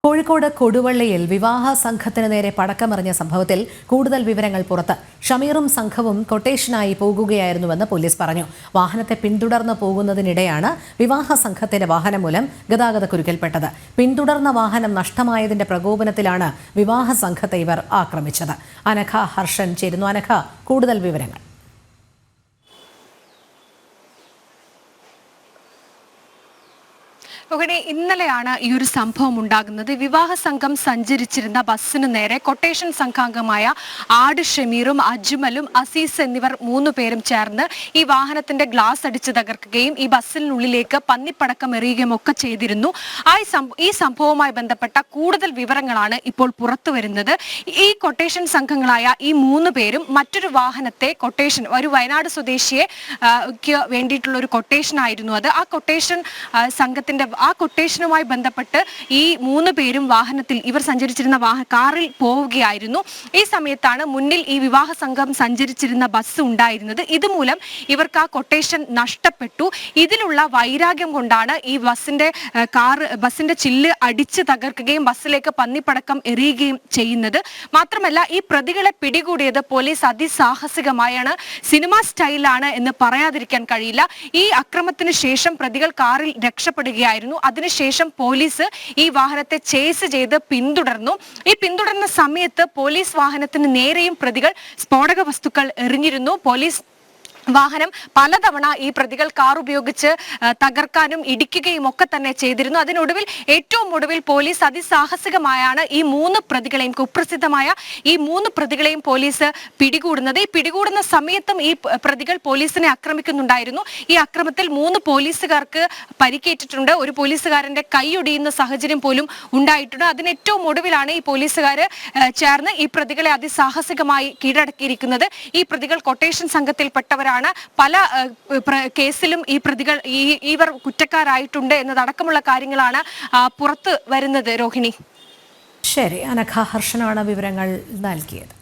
കോഴിക്കോട് കൊടുവള്ളിയിൽ വിവാഹ സംഘത്തിന് നേരെ പടക്കമെറിഞ്ഞ സംഭവത്തിൽ കൂടുതൽ വിവരങ്ങൾ പുറത്ത്. ഷമീറും സംഘവും കൊട്ടേഷനായി പോകുകയായിരുന്നുവെന്ന് പോലീസ് പറഞ്ഞു. വാഹനത്തെ പിന്തുടർന്ന് പോകുന്നതിനിടെയാണ് വിവാഹ സംഘത്തിന്റെ വാഹനം മൂലം ഗതാഗതക്കുരുക്കിൽപ്പെട്ടത്. പിന്തുടർന്ന വാഹനം നഷ്ടമായതിന്റെ പ്രകോപനത്തിലാണ് വിവാഹ സംഘത്തെ ഇവർ ആക്രമിച്ചത്. അനഘ ഹർഷൻ ചേരുന്നു. അനഘ, കൂടുതൽ വിവരങ്ങൾ. ഇന്നലെയാണ് ഈ ഒരു സംഭവം ഉണ്ടാകുന്നത്. വിവാഹ സംഘം സഞ്ചരിച്ചിരുന്ന ബസ്സിന് നേരെ കൊട്ടേഷൻ സംഘാംഗമായ ആട് ഷമീറും അജ്മലും അസീസ് എന്നിവർ 3 പേരും ചേർന്ന് ഈ വാഹനത്തിന്റെ ഗ്ലാസ് അടിച്ച് തകർക്കുകയും ഈ ബസ്സിനുള്ളിലേക്ക് പന്നിപ്പടക്കം എറിയുകയും ഒക്കെ ചെയ്തിരുന്നു. ഈ സംഭവവുമായി ബന്ധപ്പെട്ട കൂടുതൽ വിവരങ്ങളാണ് ഇപ്പോൾ പുറത്തു വരുന്നത്. ഈ കൊട്ടേഷൻ സംഘങ്ങളായ ഈ 3 പേരും മറ്റൊരു വാഹനത്തെ ഒരു വയനാട് സ്വദേശിയെ വേണ്ടിയിട്ടുള്ള ഒരു കൊട്ടേഷൻ ആയിരുന്നു അത്. ആ കൊട്ടേഷൻ സംഘത്തിന്റെ കൊട്ടേഷനുമായി ബന്ധപ്പെട്ട് ഈ 3 പേരും വാഹനത്തിൽ ഇവർ സഞ്ചരിച്ചിരുന്ന കാറിൽ പോവുകയായിരുന്നു. ഈ സമയത്താണ് മുന്നിൽ ഈ വിവാഹ സംഘം സഞ്ചരിച്ചിരുന്ന ബസ് ഉണ്ടായിരുന്നത്. ഇതുമൂലം ഇവർക്ക് ആ കൊട്ടേഷൻ നഷ്ടപ്പെട്ടു. ഇതിലുള്ള വൈരാഗ്യം കൊണ്ടാണ് ഈ ബസിന്റെ ചില്ല് അടിച്ച് തകർക്കുകയും ബസ്സിലേക്ക് പന്നിപ്പടക്കം എറിയുകയും ചെയ്യുന്നത്. മാത്രമല്ല, ഈ പ്രതികളെ പിടികൂടിയത് പോലീസ് അതിസാഹസികമായാണ്, സിനിമ സ്റ്റൈലാണ് എന്ന് പറയാതിരിക്കാൻ കഴിയില്ല. ഈ അക്രമത്തിന് ശേഷം പ്രതികൾ കാറിൽ രക്ഷപ്പെടുകയായിരുന്നു. അതിനുശേഷം പോലീസ് ഈ വാഹനത്തെ ചേസ് ചെയ്ത് പിന്തുടർന്നു. ഈ പിന്തുടർന്ന സമയത്ത് പോലീസ് വാഹനത്തിന് നേരെയും പ്രതികൾ സ്ഫോടക വസ്തുക്കൾ എറിഞ്ഞിരുന്നു. പോലീസ് വാഹനം പലതവണ ഈ പ്രതികൾ കാർ ഉപയോഗിച്ച് തകർക്കാനും ഇടിക്കുകയും ഒക്കെ തന്നെ ചെയ്തിരുന്നു. ഏറ്റവും ഒടുവിൽ പോലീസ് അതിസാഹസികമായാണ് ഈ 3 പ്രതികളെയും, കുപ്രസിദ്ധമായ ഈ 3 പ്രതികളെയും പോലീസ് പിടികൂടുന്നത്. ഈ പിടികൂടുന്ന സമയത്തും ഈ പ്രതികൾ പോലീസിനെ ആക്രമിക്കുന്നുണ്ടായിരുന്നു. ഈ അക്രമത്തിൽ 3 പോലീസുകാർക്ക് പരിക്കേറ്റിട്ടുണ്ട്. ഒരു പോലീസുകാരന്റെ കൈയൊടിയുന്ന സാഹചര്യം പോലും ഉണ്ടായിട്ടുണ്ട്. ഏറ്റവും ഒടുവിലാണ് ഈ പോലീസുകാർ ചേർന്ന് ഈ പ്രതികളെ അതിസാഹസികമായി കീഴടക്കിയിരിക്കുന്നത്. ഈ പ്രതികൾ കൊട്ടേഷൻ സംഘത്തിൽപ്പെട്ടവരാണ്. പല കേസിലും ഈ പ്രതികൾ ഇവർ കുറ്റക്കാരായിട്ടുണ്ട് എന്നതടക്കമുള്ള കാര്യങ്ങളാണ് പുറത്ത് വരുന്നത്. രോഹിണി. ശരി, അനഘ ഹർഷനാണ് വിവരങ്ങൾ നൽകിയത്.